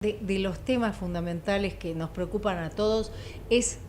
De los temas fundamentales que nos preocupan a todos es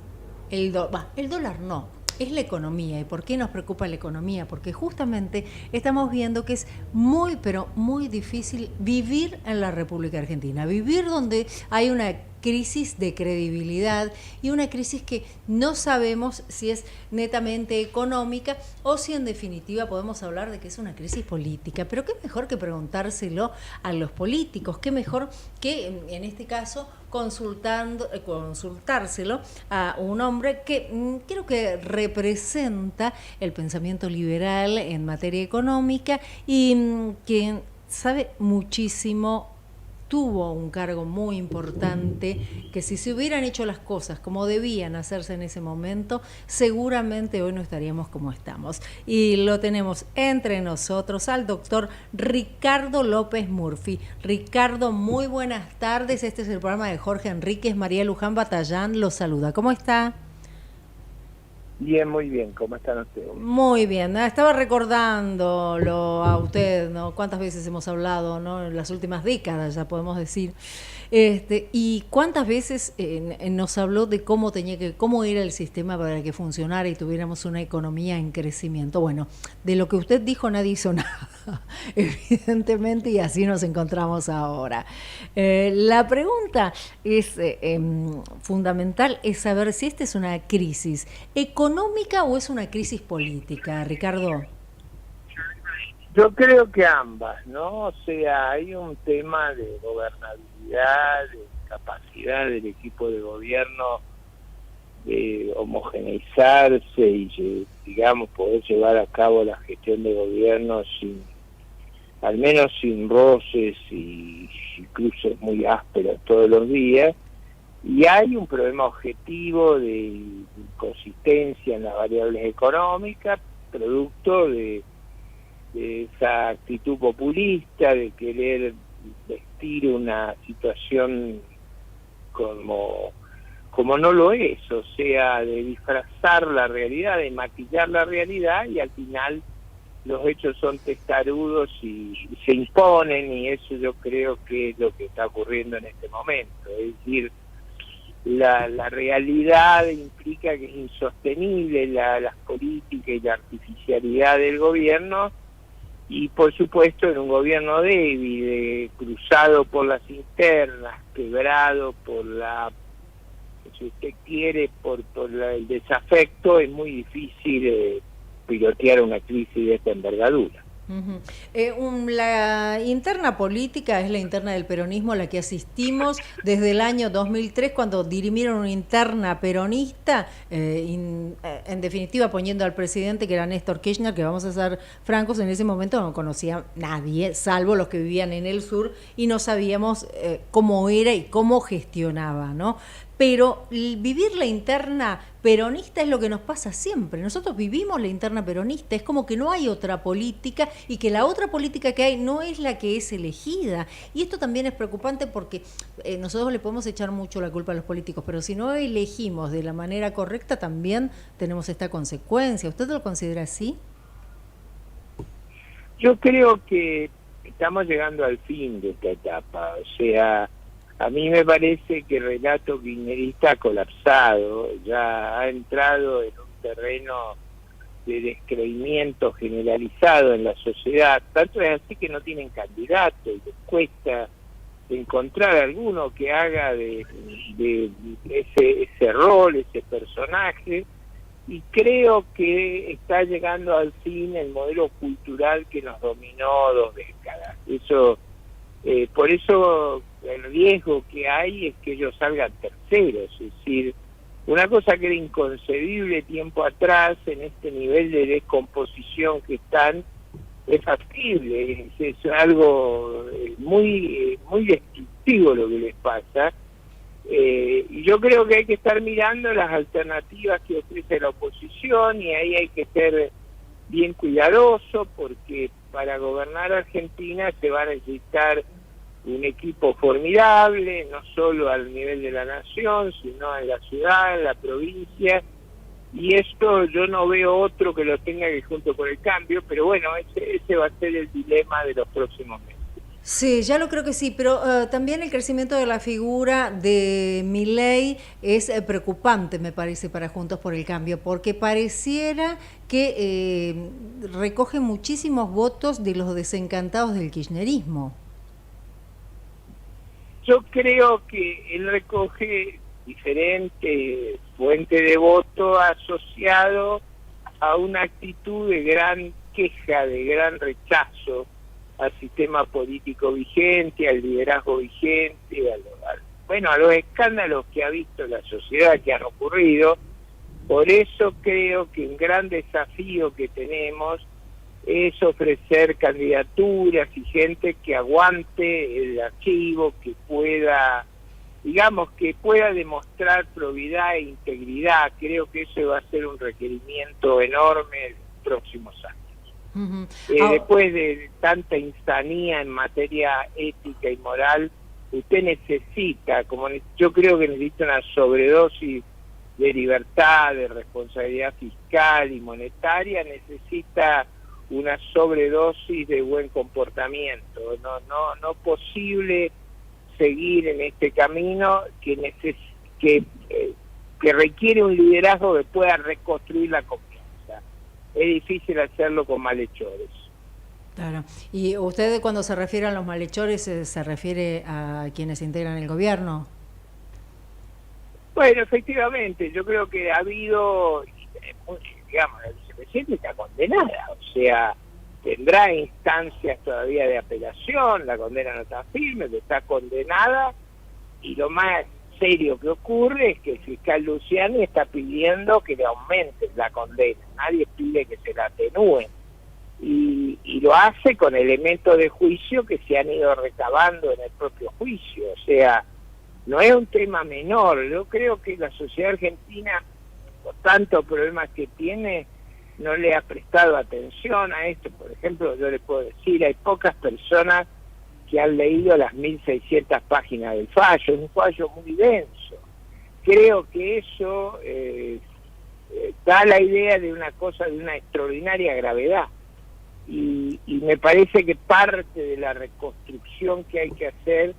el dólar. El dólar no, es la economía. ¿Y por qué nos preocupa la economía? Porque justamente estamos viendo que es muy, pero muy difícil vivir en la República Argentina. Vivir donde hay una crisis de credibilidad y una crisis que no sabemos si es netamente económica o si en definitiva podemos hablar de que es una crisis política. Pero qué mejor que preguntárselo a los políticos, qué mejor que en este caso consultárselo a un hombre que creo que representa el pensamiento liberal en materia económica y que sabe muchísimo, tuvo un cargo muy importante, que si se hubieran hecho las cosas como debían hacerse en ese momento, seguramente hoy no estaríamos como estamos. Y lo tenemos entre nosotros al doctor Ricardo López Murphy. Ricardo, muy buenas tardes. Este es el programa de Jorge Enríquez. María Luján Batallán lo saluda. ¿Cómo está? Bien, muy bien. ¿Cómo están ustedes? Muy bien, estaba recordándolo a usted, ¿no? Cuántas veces hemos hablado, ¿no? En las últimas décadas, ya podemos decir. Y cuántas veces nos habló de cómo era el sistema para que funcionara y tuviéramos una economía en crecimiento. Bueno, de lo que usted dijo nadie hizo nada, evidentemente, y así nos encontramos ahora. La pregunta es fundamental, es saber si esta es una crisis económica o es una crisis política, Ricardo. Yo creo que ambas, ¿no? O sea, hay un tema de gobernabilidad, de capacidad del equipo de gobierno de homogeneizarse y, digamos, poder llevar a cabo la gestión de gobierno sin, al menos sin roces y cruces muy ásperos todos los días. Y hay un problema objetivo de inconsistencia en las variables económicas, producto de esa actitud populista de querer vestir una situación como no lo es, o sea, de disfrazar la realidad, de maquillar la realidad, y al final los hechos son testarudos y se imponen, y eso yo creo que es lo que está ocurriendo en este momento. Es decir, la realidad implica que es insostenible las políticas y la artificialidad del gobierno, y por supuesto en un gobierno débil, cruzado por las internas, quebrado por si usted quiere, por el desafecto, es muy difícil pilotear una crisis de esta envergadura. La interna política es la interna del peronismo a la que asistimos desde el año 2003, cuando dirimieron una interna peronista, en definitiva poniendo al presidente, que era Néstor Kirchner, que vamos a ser francos, en ese momento no conocía nadie, salvo los que vivían en el sur, y no sabíamos cómo era y cómo gestionaba, ¿no? Pero vivir la interna peronista es lo que nos pasa siempre. Nosotros vivimos la interna peronista, es como que no hay otra política y que la otra política que hay no es la que es elegida. Y esto también es preocupante porque nosotros le podemos echar mucho la culpa a los políticos, pero si no elegimos de la manera correcta también tenemos esta consecuencia. ¿Usted lo considera así? Yo creo que estamos llegando al fin de esta etapa, o sea, a mí me parece que el relato kirchnerista ha colapsado, ya ha entrado en un terreno de descreimiento generalizado en la sociedad, tanto es así que no tienen candidato y les cuesta encontrar alguno que haga de ese rol, ese personaje, y creo que está llegando al fin el modelo cultural que nos dominó 2 décadas. Por eso el riesgo que hay es que ellos salgan terceros, es decir, una cosa que era inconcebible tiempo atrás, en este nivel de descomposición que están, es factible, es algo muy destructivo lo que les pasa, y yo creo que hay que estar mirando las alternativas que ofrece la oposición, y ahí hay que ser bien cuidadoso, porque para gobernar Argentina se va a necesitar un equipo formidable, no solo al nivel de la nación, sino en la ciudad, en la provincia, y esto yo no veo otro que lo tenga que junto con el cambio, pero bueno, ese va a ser el dilema de los próximos meses. Sí, ya lo creo que sí, pero también el crecimiento de la figura de Milei es preocupante, me parece, para Juntos por el Cambio, porque pareciera que recoge muchísimos votos de los desencantados del kirchnerismo. Yo creo que él recoge diferentes fuentes de voto asociado a una actitud de gran queja, de gran rechazo al sistema político vigente, al liderazgo vigente, a los escándalos que ha visto la sociedad que han ocurrido. Por eso creo que un gran desafío que tenemos es ofrecer candidaturas y gente que aguante el archivo, que pueda, digamos, que pueda demostrar probidad e integridad. Creo que eso va a ser un requerimiento enorme en los próximos años. Después de tanta insanía en materia ética y moral, usted necesita, yo creo que necesita una sobredosis de libertad, de responsabilidad fiscal y monetaria, necesita una sobredosis de buen comportamiento. No posible seguir en este camino que requiere un liderazgo que pueda reconstruir la confianza. Es difícil hacerlo con malhechores. Claro. ¿Y usted cuando se refiere a los malhechores se refiere a quienes integran el gobierno? Bueno, efectivamente, yo creo que ha habido, digamos, la vicepresidenta está condenada, o sea, tendrá instancias todavía de apelación, la condena no está firme, pero está condenada, y lo más serio que ocurre es que el fiscal Luciani está pidiendo que le aumenten la condena, nadie pide que se la atenúen, y lo hace con elementos de juicio que se han ido recabando en el propio juicio, o sea, no es un tema menor. Yo creo que la sociedad argentina, por tantos problemas que tiene, no le ha prestado atención a esto. Por ejemplo, yo le puedo decir, hay pocas personas que han leído las 1.600 páginas del fallo, es un fallo muy denso. Creo que eso da la idea de una cosa de una extraordinaria gravedad. Y me parece que parte de la reconstrucción que hay que hacer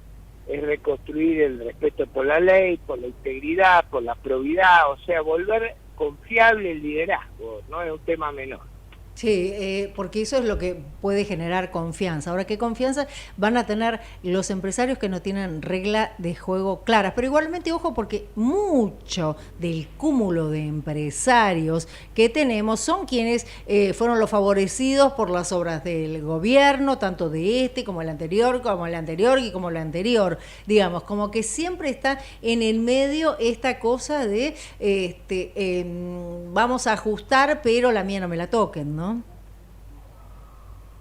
es reconstruir el respeto por la ley, por la integridad, por la probidad, o sea, volver confiable el liderazgo, no es un tema menor. Sí, porque eso es lo que puede generar confianza. Ahora, ¿qué confianza van a tener los empresarios que no tienen regla de juego claras? Pero igualmente, ojo, porque mucho del cúmulo de empresarios que tenemos son quienes fueron los favorecidos por las obras del gobierno, tanto de este como el anterior y como el anterior. Digamos, como que siempre está en el medio esta cosa de vamos a ajustar, pero la mía no me la toquen, ¿no?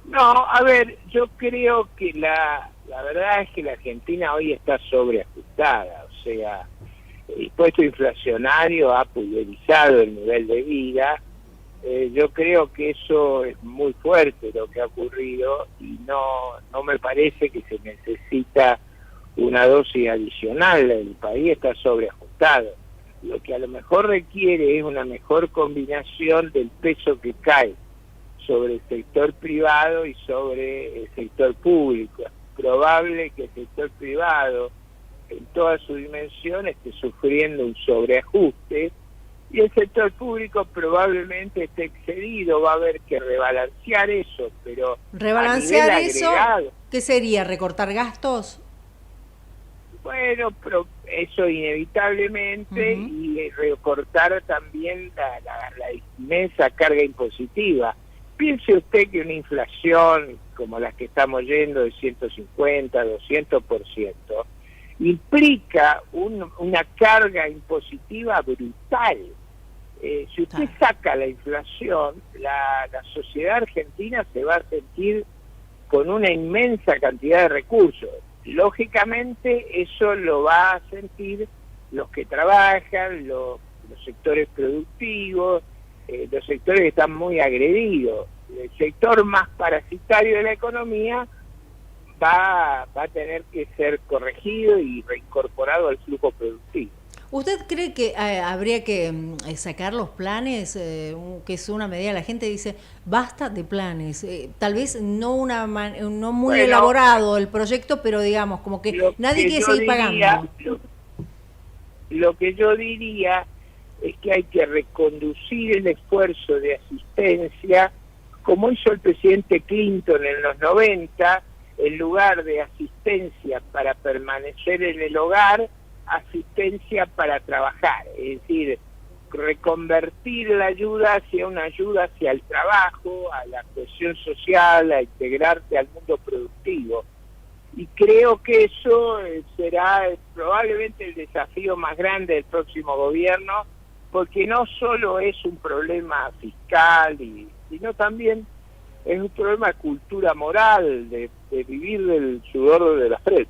No, a ver, yo creo que la verdad es que la Argentina hoy está sobreajustada, o sea, el impuesto inflacionario ha pulverizado el nivel de vida. Yo creo que eso es muy fuerte lo que ha ocurrido y no me parece que se necesita una dosis adicional. El país está sobreajustado. Lo que a lo mejor requiere es una mejor combinación del peso que cae sobre el sector privado y sobre el sector público. Es probable que el sector privado en toda su dimensión esté sufriendo un sobreajuste y el sector público probablemente esté excedido. Va a haber que rebalancear eso, pero ¿rebalancear a nivel eso? agregado, ¿Qué sería? ¿Recortar gastos? bueno, pero eso inevitablemente, y recortar también la inmensa carga impositiva. Piense usted que una inflación como las que estamos yendo de 150, 200%, implica una carga impositiva brutal. Si usted saca la inflación, la sociedad argentina se va a sentir con una inmensa cantidad de recursos. Lógicamente eso lo va a sentir los que trabajan, los sectores productivos, los sectores que están muy agredidos. El sector más parasitario de la economía va a tener que ser corregido y reincorporado al flujo productivo. ¿Usted cree que habría que sacar los planes, que es una medida? La gente dice, basta de planes. Tal vez no no muy Bueno, elaborado el proyecto, pero digamos, como que lo nadie que quiere yo seguir diría, pagando. lo que yo diría es que hay que reconducir el esfuerzo de asistencia, como hizo el presidente Clinton en los 90, en lugar de asistencia para permanecer en el hogar, asistencia para trabajar, es decir, reconvertir la ayuda hacia una ayuda hacia el trabajo, a la cohesión social, a integrarse al mundo productivo. Y creo que eso será probablemente el desafío más grande del próximo gobierno, porque no solo es un problema fiscal, sino también es un problema de cultura moral, de vivir del sudor de la frente.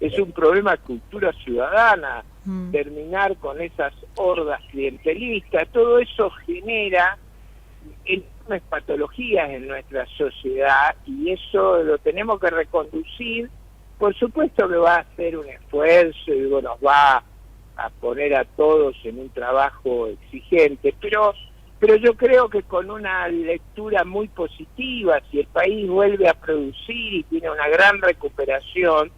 Es un problema de cultura ciudadana, terminar con esas hordas clientelistas. Todo eso genera enormes patologías en nuestra sociedad y eso lo tenemos que reconducir. Por supuesto que va a ser un esfuerzo y nos va a poner a todos en un trabajo exigente, pero yo creo que con una lectura muy positiva, si el país vuelve a producir y tiene una gran recuperación,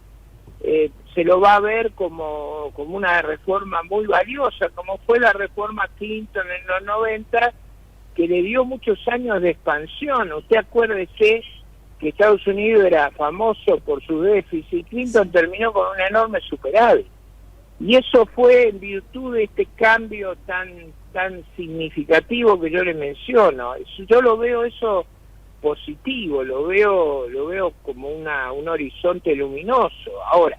se lo va a ver como una reforma muy valiosa, como fue la reforma Clinton en los 90, que le dio muchos años de expansión. Usted acuérdese que Estados Unidos era famoso por su déficit, Clinton terminó con un enorme superávit. Y eso fue en virtud de este cambio tan significativo que yo le menciono. Yo lo veo eso positivo, lo veo como un horizonte luminoso. Ahora,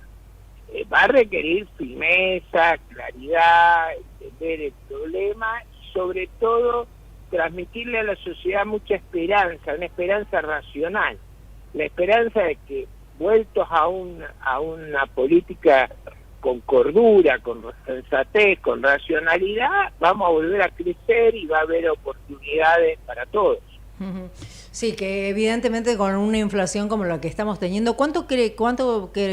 va a requerir firmeza, claridad, entender el problema y sobre todo transmitirle a la sociedad mucha esperanza, una esperanza racional, la esperanza de que vueltos a una política con cordura, con sensatez, con racionalidad, vamos a volver a crecer y va a haber oportunidades para todos. Sí, que evidentemente con una inflación como la que estamos teniendo, ¿cuánto cree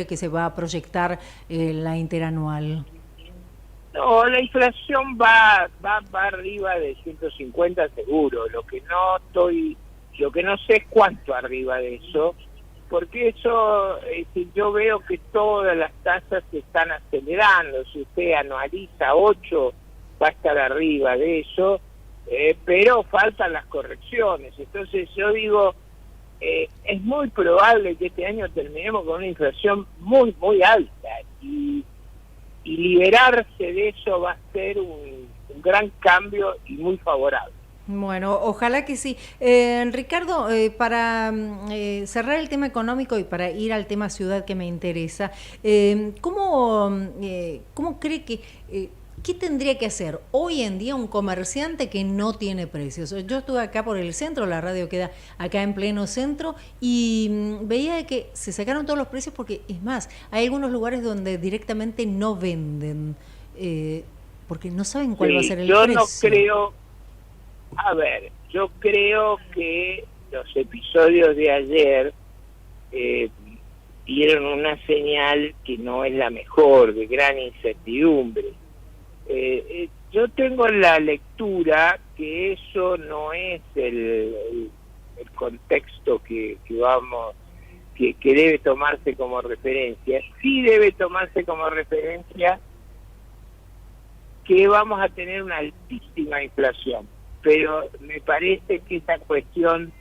que se va a proyectar la interanual? No, la inflación va arriba de 150 seguro. Lo que no sé es cuánto arriba de eso, porque eso, si yo veo que todas las tasas se están acelerando, si usted anualiza 8, va a estar arriba de eso, pero faltan las correcciones. Entonces yo digo, es muy probable que este año terminemos con una inflación muy, muy alta, y liberarse de eso va a ser un gran cambio y muy favorable. Bueno, ojalá que sí. Ricardo, para cerrar el tema económico y para ir al tema ciudad que me interesa, ¿cómo cree que qué tendría que hacer hoy en día un comerciante que no tiene precios? Yo estuve acá por el centro, la radio queda acá en pleno centro, y veía que se sacaron todos los precios porque, es más, hay algunos lugares donde directamente no venden, porque no saben cuál va a ser el precio. Yo creo que los episodios de ayer dieron una señal que no es la mejor, de gran incertidumbre. Yo tengo la lectura que eso no es el contexto que debe tomarse como referencia. Sí debe tomarse como referencia que vamos a tener una altísima inflación, pero me parece que esa cuestión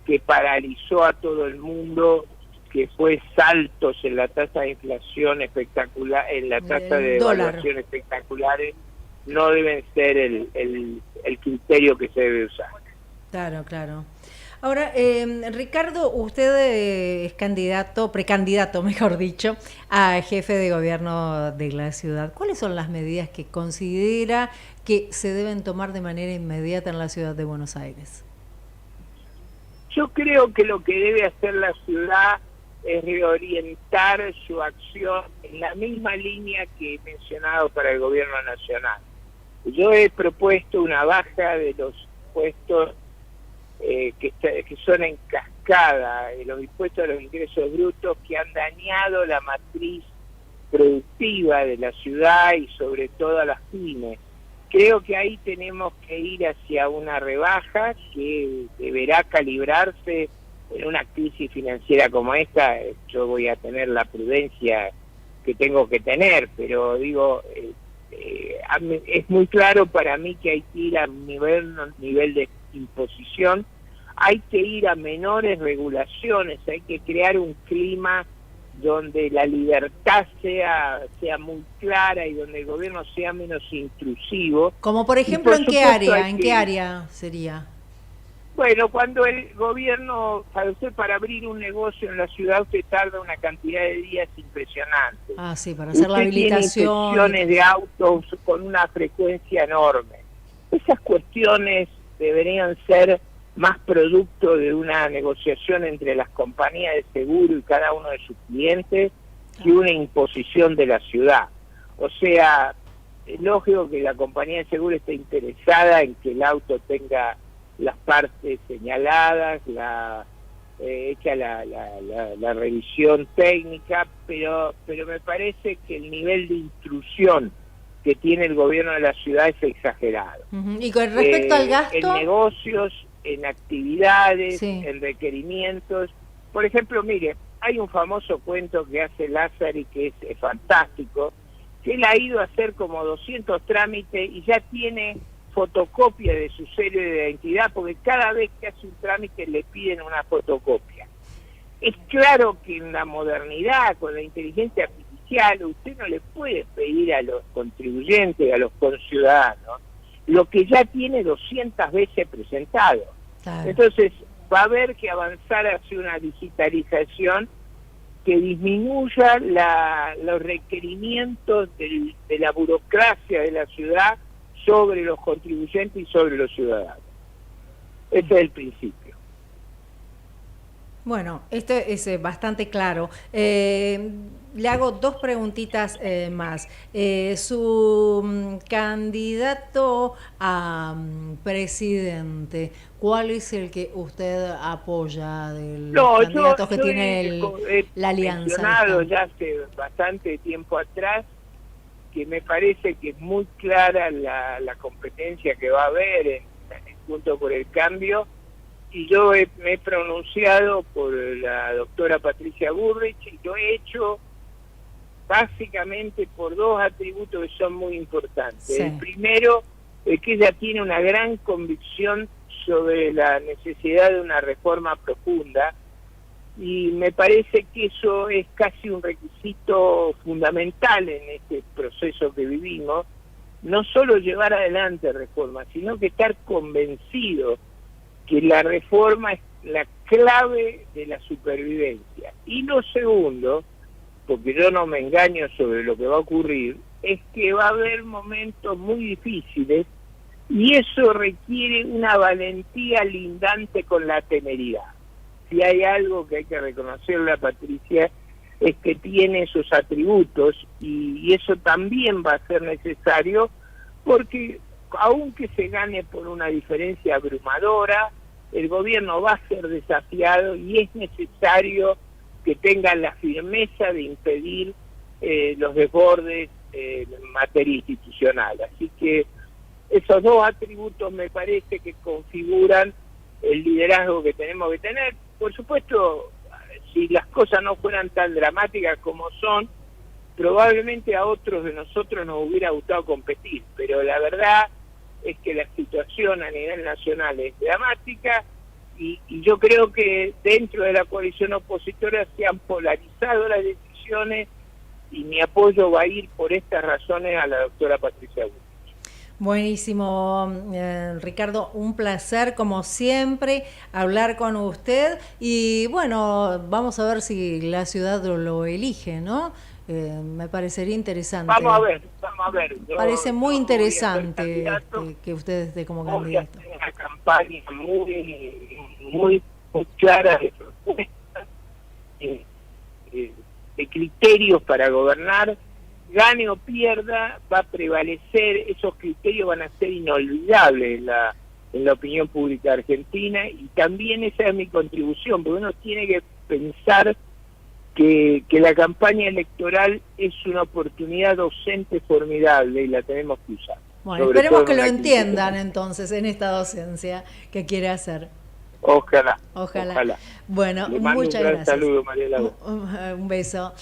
que paralizó a todo el mundo, que fue saltos en la tasa de inflación espectacular, en la tasa de devaluación espectaculares, no deben ser el criterio que se debe usar. Claro. Ahora, Ricardo, usted es precandidato, mejor dicho, a jefe de gobierno de la ciudad. ¿Cuáles son las medidas que considera que se deben tomar de manera inmediata en la ciudad de Buenos Aires? Yo creo que lo que debe hacer la ciudad es reorientar su acción en la misma línea que he mencionado para el gobierno nacional. Yo he propuesto una baja de los impuestos que son en cascada, los impuestos a los ingresos brutos, que han dañado la matriz productiva de la ciudad y sobre todo a las pymes. Creo que ahí tenemos que ir hacia una rebaja que deberá calibrarse en una crisis financiera como esta. Yo voy a tener la prudencia que tengo que tener, pero digo, es muy claro para mí que hay que ir a un nivel de imposición, hay que ir a menores regulaciones, hay que crear un clima donde la libertad sea muy clara y donde el gobierno sea menos intrusivo. Como por ejemplo, ¿en qué área? ¿En qué área sería? Bueno, cuando el gobierno, para abrir un negocio en la ciudad, usted tarda una cantidad de días impresionante. Ah, sí, para hacer la habilitación. Tiene inspecciones de autos con una frecuencia enorme. Esas cuestiones deberían ser más producto de una negociación entre las compañías de seguro y cada uno de sus clientes que una imposición de la ciudad. O sea, es lógico que la compañía de seguro esté interesada en que el auto tenga las partes señaladas, hecha la revisión técnica, pero me parece que el nivel de intrusión que tiene el gobierno de la ciudad es exagerado. Y con respecto al gasto, en negocios, en actividades, sí, en requerimientos. Por ejemplo, mire, hay un famoso cuento que hace Lázari que es fantástico, que él ha ido a hacer como 200 trámites y ya tiene fotocopia de su serie de identidad, porque cada vez que hace un trámite le piden una fotocopia. Es claro que en la modernidad, con la inteligencia artificial, usted no le puede pedir a los contribuyentes, a los conciudadanos, lo que ya tiene 200 veces presentado. Claro. Entonces, va a haber que avanzar hacia una digitalización que disminuya los requerimientos de la burocracia de la ciudad sobre los contribuyentes y sobre los ciudadanos. Ese es el principio. Bueno, esto es bastante claro. Le hago dos preguntitas más. Su candidato a presidente, ¿cuál es el que usted apoya de los candidatos que tiene la alianza? He mencionado ya hace bastante tiempo atrás que me parece que es muy clara la competencia que va a haber en Juntos por el Cambio, y yo me he pronunciado por la doctora Patricia Bullrich, y lo he hecho básicamente por dos atributos que son muy importantes. Sí. El primero es que ella tiene una gran convicción sobre la necesidad de una reforma profunda, y me parece que eso es casi un requisito fundamental en este proceso que vivimos, no solo llevar adelante reformas, sino que estar convencido que la reforma es la clave de la supervivencia. Y lo segundo, porque yo no me engaño sobre lo que va a ocurrir, es que va a haber momentos muy difíciles y eso requiere una valentía lindante con la temeridad. Si hay algo que hay que reconocerle a Patricia es que tiene esos atributos, y eso también va a ser necesario, porque aunque se gane por una diferencia abrumadora, el gobierno va a ser desafiado y es necesario que tengan la firmeza de impedir los desbordes en materia institucional. Así que esos dos atributos me parece que configuran el liderazgo que tenemos que tener. Por supuesto, si las cosas no fueran tan dramáticas como son, probablemente a otros de nosotros nos hubiera gustado competir, pero la verdad es que la situación a nivel nacional es dramática, y yo creo que dentro de la coalición opositora se han polarizado las decisiones, y mi apoyo va a ir por estas razones a la doctora Patricia Bullrich. Buenísimo, Ricardo, un placer como siempre hablar con usted, y bueno, vamos a ver si la ciudad lo elige, ¿no? Me parecería interesante. Vamos a ver. Parece muy interesante que usted esté como candidato. Voy a hacer una campaña muy clara de propuestas, de criterios para gobernar. Gane o pierda, va a prevalecer, esos criterios van a ser inolvidables en la opinión pública argentina, y también esa es mi contribución, porque uno tiene que pensar que la campaña electoral es una oportunidad docente formidable y la tenemos que usar. Bueno, esperemos que lo entiendan entonces en esta docencia que quiere hacer. Ojalá. Bueno, muchas gracias. Saludo, María Laura. Un beso.